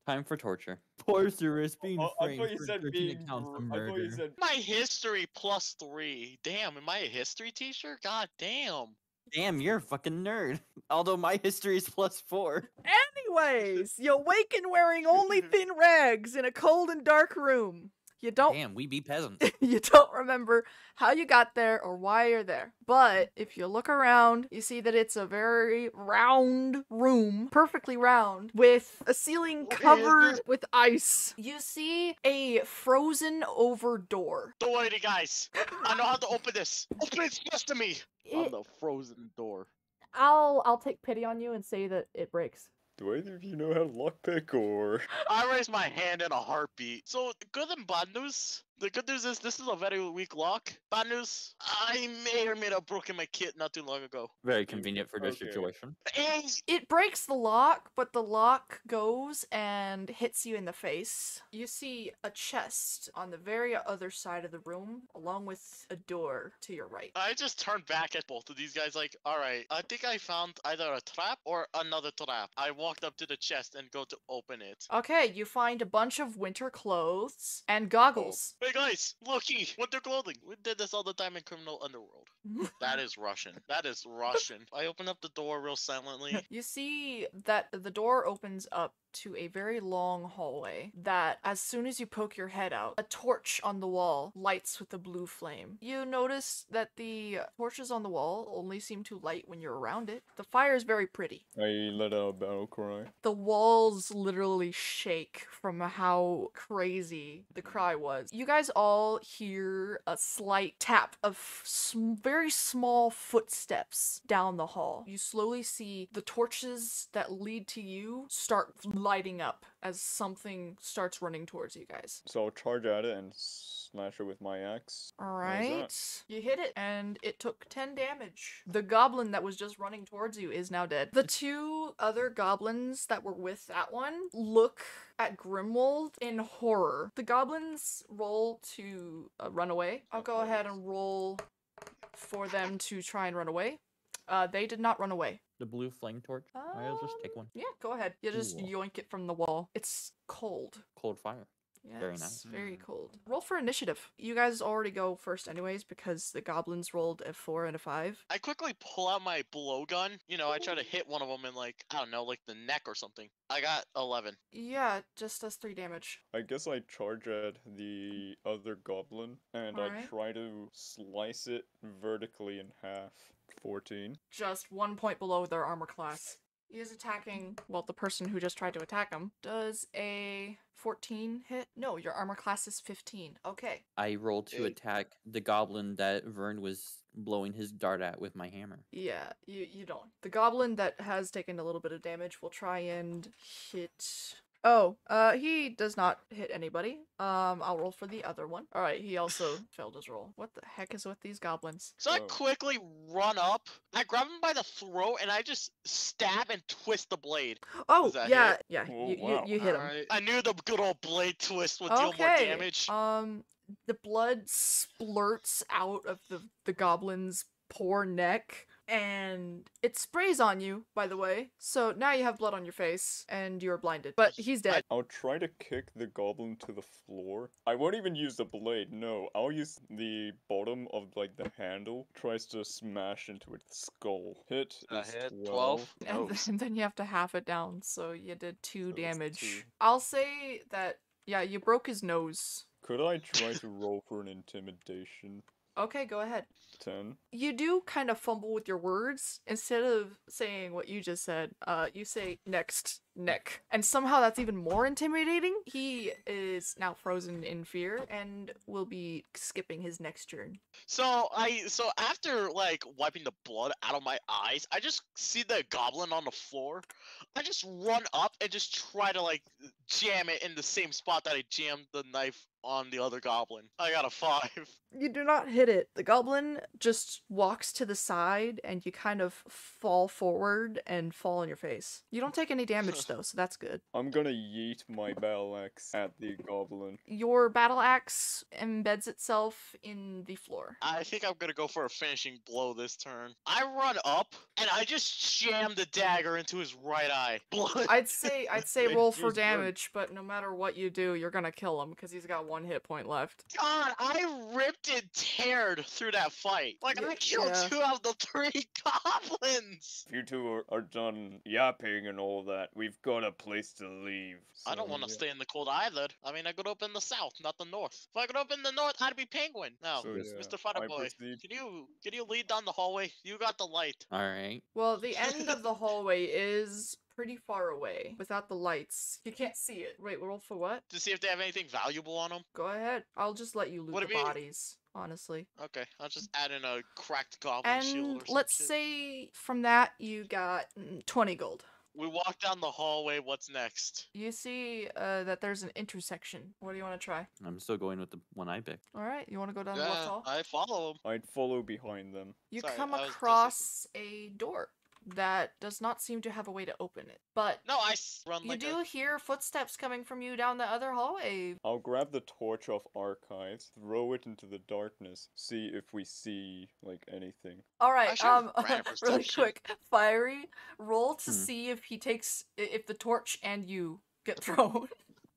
Time for torture. Sorceress being Oh, I framed thought you for said 13 being. accounts of I thought you murder. said. My history +3. Damn, am I a history teacher? God damn. Damn, you're a fucking nerd. Although my history is +4. Anyways, you awaken wearing only thin rags in a cold and dark room. You don't Damn, we be peasants. you don't remember how you got there or why you're there. But if you look around, you see that it's a very round room, perfectly round, with a ceiling covered with ice. You see a frozen over door. Don't worry, guys. I know how to open this. Open it just to me. On the frozen door. I'll take pity on you and say that it breaks. Do either of you know how to lockpick or? I raised my hand in a heartbeat. So, good and bad news. The good news is this is a very weak lock. Bad news, I may or may have broken my kit not too long ago. Very convenient for this Okay. situation. It breaks the lock, but the lock goes and hits you in the face. You see a chest on the very other side of the room, along with a door to your right. I just turned back at both of these guys like, alright, I think I found either a trap or another trap. I walked up to the chest and go to open it. Okay, you find a bunch of winter clothes and goggles. Hey guys, looky, winter clothing. We did this all the time in Criminal Underworld. That is Russian. That is Russian. I open up the door real silently. You see that the door opens up to a very long hallway that, as soon as you poke your head out, a torch on the wall lights with a blue flame. You notice that the torches on the wall only seem to light when you're around it. The fire is very pretty. I let out a battle cry. The walls literally shake from how crazy the cry was. You guys all hear a slight tap of very small footsteps down the hall. You slowly see the torches that lead to you start lighting up as something starts running towards you guys. So I'll charge at it and slash it with my axe. Alright. You hit it and it took 10 damage. The goblin that was just running towards you is now dead. The two other goblins that were with that one look at Grimwald in horror. The goblins roll to run away. I'll go ahead and roll for them to try and run away. They did not run away. The blue flame torch? I'll just take one. Yeah, go ahead. You just Cool. yoink it from the wall. It's cold. Cold fire. Yeah, Very it's nice. very cold. Roll for initiative. You guys already go first anyways because the goblins rolled a 4 and a 5. I quickly pull out my blowgun. You know, I try to hit one of them in like, I don't know, like the neck or something. I got 11. Yeah, just does 3 damage. I guess I charge at the other goblin and I Alright. try to slice it vertically in half. 14. Just 1 point below their armor class. He is attacking, well, the person who just tried to attack him. Does a 14 hit? No, your armor class is 15. Okay. I roll to Hey. attack the goblin that Vern was blowing his dart at with my hammer. Yeah, you don't. The goblin that has taken a little bit of damage will try and hit... Oh, he does not hit anybody. I'll roll for the other one. Alright, he also failed his roll. What the heck is with these goblins? So I Oh. quickly run up, I grab him by the throat, and I just stab and twist the blade. Oh, Does that yeah, hit? yeah, Oh, you wow. hit him. Alright. I knew the good old blade twist would deal more Okay, damage. the blood splurts out of the goblin's poor neck, and it sprays on you, by the way. So now you have blood on your face, and you're blinded. But he's dead. I'll try to kick the goblin to the floor. I won't even use the blade, no. I'll use the bottom of like the handle. Tries to smash into its skull. Hit is hit 12. 12. And then you have to half it down, so you did 2 So that's damage. 2. I'll say that, yeah, you broke his nose. Could I try to roll for an intimidation? Okay, go ahead. 10. You do kind of fumble with your words. Instead of saying what you just said, you say next, neck. And somehow that's even more intimidating. He is now frozen in fear and will be skipping his next turn. So after like wiping the blood out of my eyes, I just see the goblin on the floor. I just run up and just try to like jam it in the same spot that I jammed the knife on the other goblin. I got a 5. You do not hit it. The goblin just walks to the side and you kind of fall forward and fall on your face. You don't take any damage though, so that's good. I'm gonna yeet my battle axe at the goblin. Your battle axe embeds itself in the floor. I think I'm gonna go for a finishing blow this turn. I run up and I just jam the dagger into his right eye. Blood. I'd say They roll for just run. damage, but no matter what you do, you're gonna kill him because he's got 1 hit point left. God, I ripped and teared through that fight. Like, I killed Yeah. 2 out of the 3 goblins! If you two are done yapping and all that, we've got a place to leave. I don't So, want to yeah. stay in the cold either. I mean, I could open the south, not the north. If I could open the north, I'd be penguin. Now, So, yeah, Mr. I Futterboy, proceed. can you lead down the hallway? You got the light. All right. Well, the end of the hallway is pretty far away. Without the lights, you can't see it. Wait, roll for what? To see if they have anything valuable on them. Go ahead. I'll just let you loot What the if you- bodies, honestly. Okay, I'll just add in a cracked goblin shield or And some let's shit. say from that you got 20 gold. We walk down the hallway, what's next? You see that there's an intersection. What do you want to try? I'm still going with the one I picked. All right, you want to go down the left Yeah, hall? I follow him. I'd follow behind them. You Sorry, come I was just across a door that does not seem to have a way to open it. But No, run you like do hear footsteps coming from you down the other hallway. I'll grab the torch off archives, throw it into the darkness, see if we see, like, anything. All right, should've ran a really perception. quick, Fiery, roll to Hmm. see if he takes if the torch and you get thrown.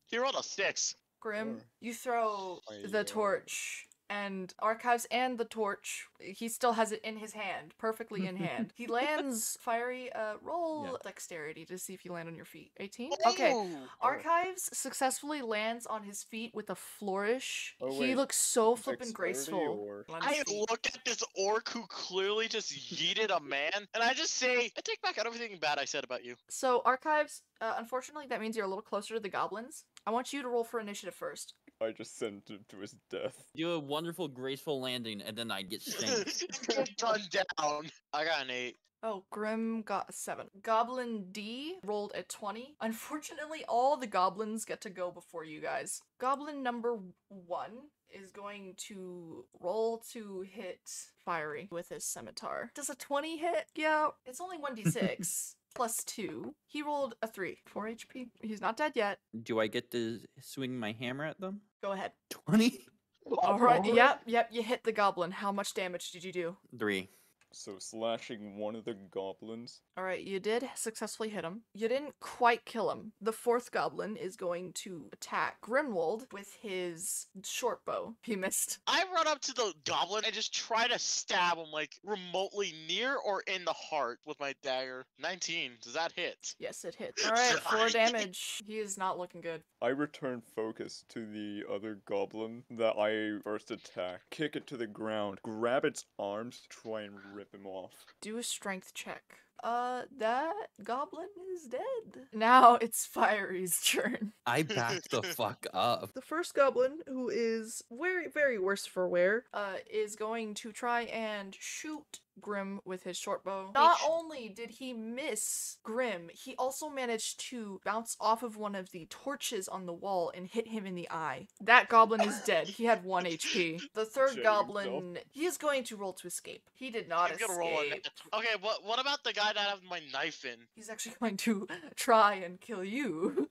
He rolled a 6. Grim, Sure. you throw I, the torch and archives and the torch. He still has it in his hand, perfectly in hand. He lands. Fiery, roll Yeah. dexterity to see if you land on your feet. 18. Okay. Ooh. Archives successfully lands on his feet with a flourish. Oh, He wait. looks so flippin' Dexterity graceful. or- on his I feet. look at this orc who clearly just yeeted a man, and I just say, I take back everything bad I said about you. So archives, unfortunately, that means you're a little closer to the goblins. I want you to roll for initiative first. I just sent him to his death. Do a wonderful, graceful landing, and then I get shanked. Get done down. I got an 8. Oh, Grim got a 7. Goblin D rolled a 20. Unfortunately, all the goblins get to go before you guys. Goblin number 1 is going to roll to hit Fiery with his scimitar. Does a 20 hit? Yeah, it's only 1d6 plus 2. He rolled a 3. 4 HP. He's not dead yet. Do I get to swing my hammer at them? Go ahead. 20? Alright, yep, you hit the goblin. How much damage did you do? 3. So slashing one of the goblins. Alright, you did successfully hit him. You didn't quite kill him. The 4th goblin is going to attack Grimwold with his short bow. He missed. I run up to the goblin and just try to stab him, like, remotely near or in the heart with my dagger. 19. Does that hit? Yes, it hit. Alright, 4 damage. He is not looking good. I return focus to the other goblin that I first attacked, kick it to the ground, grab its arms, try and rip him off. Do a strength check. That goblin is dead. Now it's Fiery's turn. I backed the fuck up. The first goblin, who is very worse for wear, is going to try and shoot Grim with his short bow. Not only did he miss Grim, he also managed to bounce off of one of the torches on the wall and hit him in the eye. That goblin is dead. He had 1 HP. The third Shit, goblin, he is going to roll to escape. He did not I'm gonna roll a escape. net. Okay, what about the guy that I have my knife in? He's actually going to try and kill you.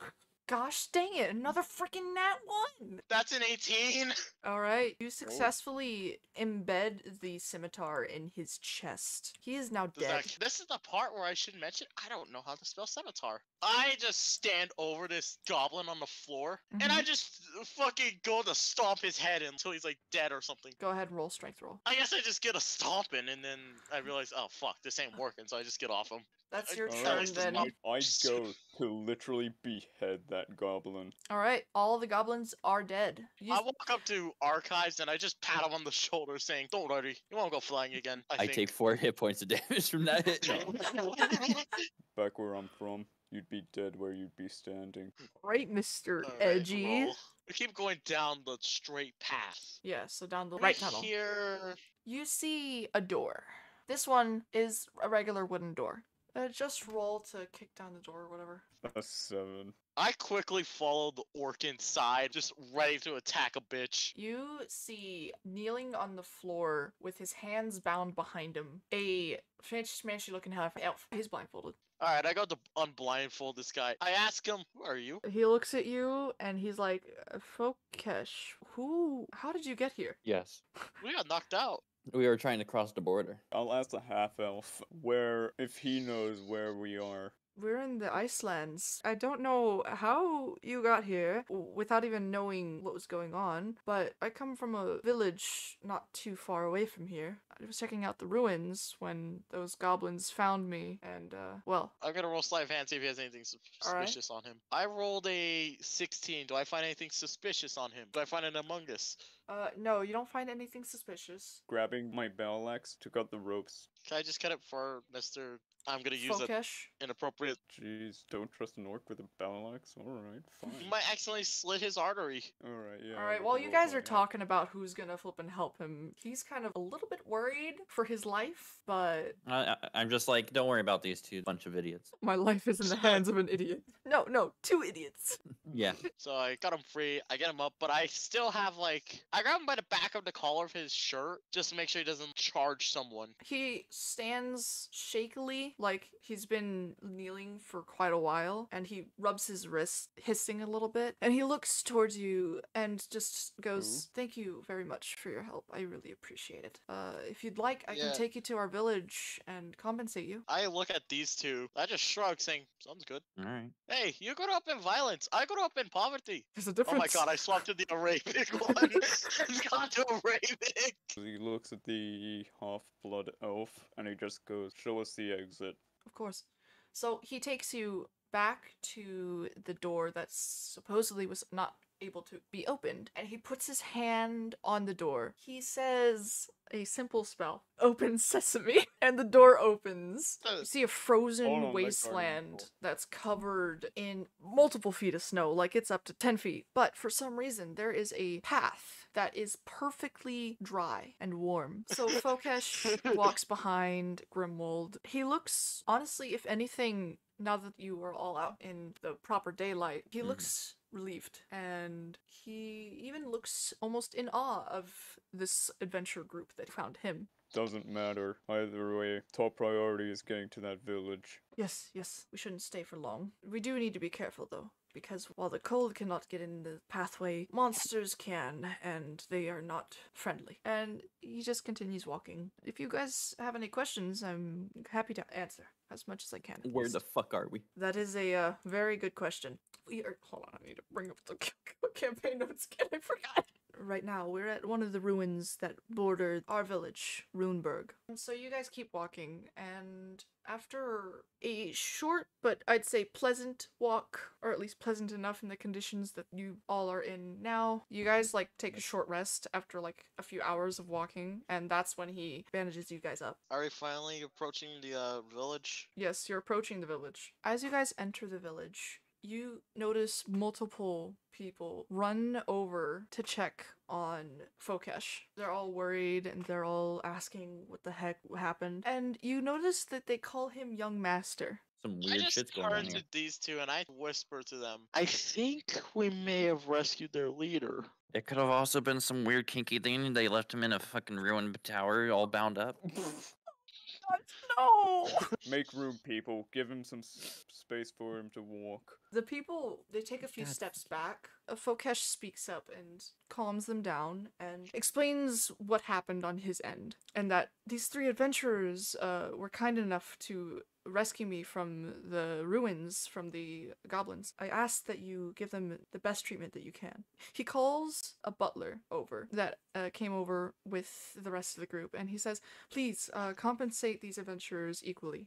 Gosh dang it, another freaking nat 1! That's an 18. Alright, you successfully embed the scimitar in his chest. He is now dead. This is the part where I should mention I don't know how to spell scimitar. I just stand over this goblin on the floor, and I just fucking go to stomp his head until he's like dead or something. Go ahead and roll strength roll. I guess I just get a stomping, and then I realize, oh fuck, this ain't working, so I just get off him. That's your Alright, turn this is then. my- I go to literally behead that goblin. Alright, all the goblins are dead. You- I walk up to Archives and I just pat him on the shoulder saying, don't worry, you won't go flying again, I think. take 4 hit points of damage from that hit. Back where I'm from, you'd be dead where you'd be standing. Right, Mr. Alright, Edgy. roll. We keep going down the straight path. Yeah, so down the right tunnel. Here. You see a door. This one is a regular wooden door. Just roll to kick down the door or whatever. A 7. I quickly follow the orc inside, just ready to attack a bitch. You see kneeling on the floor with his hands bound behind him, a smashy looking half elf. He's blindfolded. Alright, I go to unblindfold this guy. I ask him, who are you? He looks at you and he's like, Fokesh, how did you get here? Yes. We got knocked out. We were trying to cross the border. I'll ask the half-elf if he knows where we are. We're in the Icelands. I don't know how you got here without even knowing what was going on, but I come from a village not too far away from here. I was checking out the ruins when those goblins found me, and, well. I'm gonna roll sleight of hand, see if he has anything suspicious on him. I rolled a 16. Do I find anything suspicious on him? Do I find an Among Us? No, you don't find anything suspicious. Grabbing my battle axe, took out the ropes. Can I just cut it for Mr. I'm gonna use an Fokesh? inappropriate. Jeez, don't trust an orc with a battle axe? Alright, You fine. might accidentally slit his artery. Alright, yeah. Alright, I'll while you roll guys for are it. talking about who's gonna flip and help him, he's kind of a little bit worried for his life, but I'm just like, don't worry about these two bunch of idiots. my life is in the hands of an idiot. No, two idiots. Yeah. So I got him free, I get him up, but I still have like, I grab him by the back of the collar of his shirt just to make sure he doesn't charge someone. He stands shakily, like he's been kneeling for quite a while, and he rubs his wrist, hissing a little bit, and he looks towards you and just goes, "Thank you very much for your help. I really appreciate it. If you'd like, I can Yeah. take you to our village and compensate you." I look at these two, I just shrug saying, sounds good. All right. Hey, you grew up in violence, I grew up in poverty. There's a Oh difference. my god, I swapped to the Arabic one. It's gone to Arabic. He looks at the half-blood elf, and he just goes, show us the exit. Of course. So he takes you back to the door that supposedly was not able to be opened, and he puts his hand on the door. He says a simple spell, "Open sesame," and the door opens. You see a Hold frozen on, my guardian wasteland pole. that's covered in multiple feet of snow, like it's up to 10 feet. But for some reason, there is a path that is perfectly dry and warm. So Fokesh walks behind Grimwold. He looks, honestly, if anything, now that you are all out in the proper daylight, he looks relieved, and he even looks almost in awe of this adventure group that found him. Doesn't matter. Either way, top priority is getting to that village. Yes, we shouldn't stay for long. We do need to be careful, though, because while the cold cannot get in the pathway, monsters can, and they are not friendly. And he just continues walking. If you guys have any questions, I'm happy to answer as much as I can. Where the fuck are we? That is a very good question. We are. Hold on, I need to bring up the campaign notes again. I forgot. Right now, we're at one of the ruins that border our village, Runeberg. So you guys keep walking, and after a short but I'd say pleasant walk, or at least pleasant enough in the conditions that you all are in now, you guys like take a short rest after like a few hours of walking, and that's when he bandages you guys up. Are we finally approaching the village? Yes, you're approaching the village. As you guys enter the village, you notice multiple people run over to check on Fokesh. They're all worried and they're all asking what the heck happened. And you notice that they call him Young Master. Some I weird just shit's going on turn here. to these two and I whisper to them, I think we may have rescued their leader. It could have also been some weird kinky thing. They left him in a fucking ruined tower, all bound up. No! Make room, people. Give him some space for him to walk. The people, they take a few God. steps back. Fokesh speaks up and calms them down and explains what happened on his end. And that these three adventurers were kind enough to rescue me from the ruins, from the goblins. I ask that you give them the best treatment that you can. He calls a butler over that came over with the rest of the group, and he says, please compensate these adventurers equally.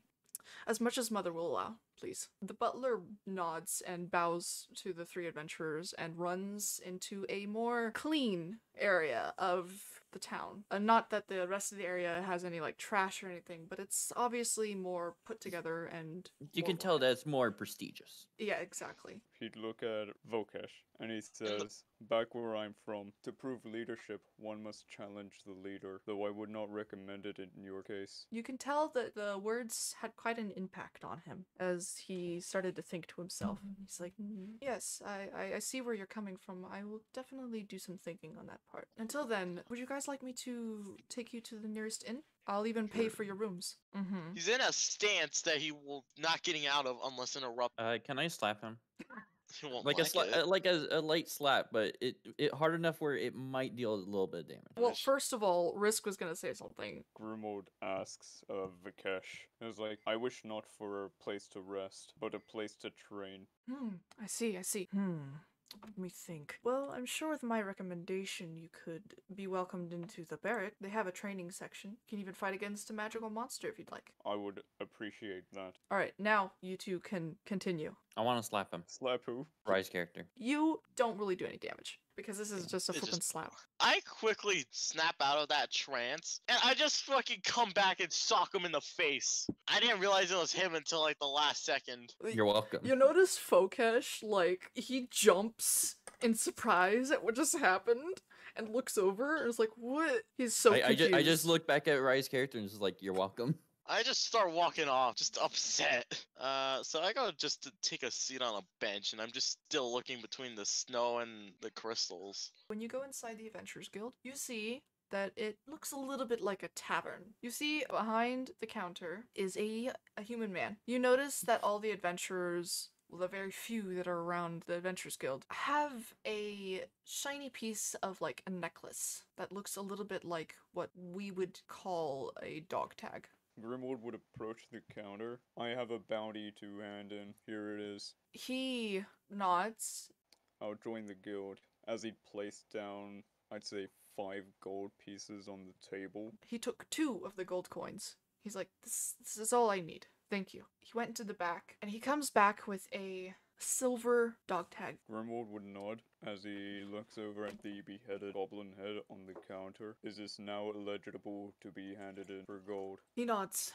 As much as Mother will allow, please. The butler nods and bows to the three adventurers and runs into a more clean area of the town. Not that the rest of the area has any like trash or anything, but it's obviously more put together and You more can tell that it's more prestigious. Yeah, exactly. He'd look at Vokesh, and he says, back where I'm from, to prove leadership, one must challenge the leader, though I would not recommend it in your case. You can tell that the words had quite an impact on him, as as he started to think to himself. He's like, yes, I see where you're coming from. I will definitely do some thinking on that part. Until then, would you guys like me to take you to the nearest inn? I'll even pay for your rooms. Mm-hmm. He's in a stance that he will not getting out of unless interrupted. Can I slap him? He won't Like it. like a light slap, but it hard enough where it might deal a little bit of damage. Well, first of all, Risk was gonna say something. Grimwald asks Vikesh. It's like, I wish not for a place to rest, but a place to train. I see. Let me think. Well, I'm sure with my recommendation you could be welcomed into the barrack. They have a training section. You can even fight against a magical monster if you'd like. I would appreciate that. Alright, now you two can continue. I want to slap him. Slap who? Rise character. You don't really do any damage, because this is just a It's flippin' just- slap. I quickly snap out of that trance, and I just fucking come back and sock him in the face. I didn't realize it was him until like the last second. You're welcome. You notice Fokesh, like, he jumps in surprise at what just happened, and looks over, and is like, what? He's so confused. I just look back at Rise character and just like, you're welcome. I just start walking off, just upset. So I go just to take a seat on a bench, and I'm just still looking between the snow and the crystals. When you go inside the Adventurers Guild, you see that it looks a little bit like a tavern. You see behind the counter is a human man. You notice that all the adventurers, well, the very few that are around the Adventurers Guild, have a shiny piece of like a necklace that looks a little bit like what we would call a dog tag. Grimwald would approach the counter. I have a bounty to hand in. Here it is. He nods. I'll join the guild. As he placed down, I'd say 5 gold pieces on the table. He took 2 of the gold coins. He's like, this is all I need. Thank you. He went into the back, and he comes back with a silver dog tag. Grimwald would nod as he looks over at the beheaded goblin head on the counter. Is this now eligible to be handed in for gold? He nods,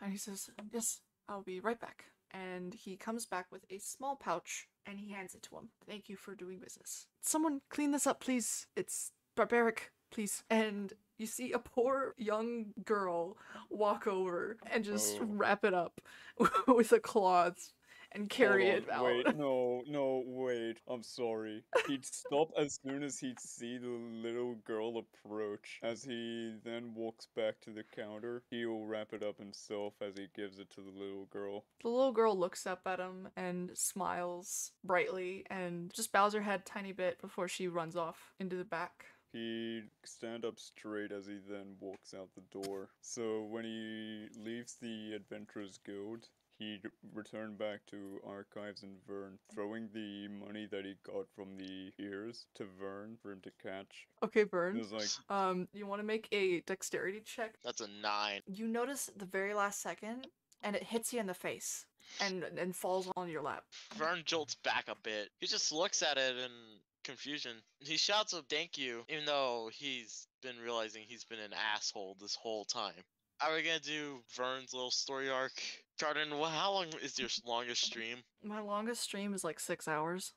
and he says, yes, I'll be right back. And he comes back with a small pouch, and he hands it to him. Thank you for doing business. Someone clean this up, please. It's barbaric, please. And you see a poor young girl walk over and just wrap it up with a cloth and carry it out. Wait, no, wait. I'm sorry. He'd stop as soon as he'd see the little girl approach. As he then walks back to the counter, he'll wrap it up himself as he gives it to the little girl. The little girl looks up at him and smiles brightly and just bows her head a tiny bit before she runs off into the back. He'd stand up straight as he then walks out the door. So when he leaves the Adventurers Guild, he'd return back to Archives and Vern, throwing the money that he got from the ears to Vern for him to catch. Okay, Vern. It was like, you want to make a dexterity check? That's a 9. You notice the very last second, and it hits you in the face, and falls on your lap. Vern jolts back a bit. He just looks at it in confusion. He shouts a thank you, even though he's been realizing he's been an asshole this whole time. Are we gonna do Vern's little story arc? Jordan, how long is your longest stream? My longest stream is like 6 hours.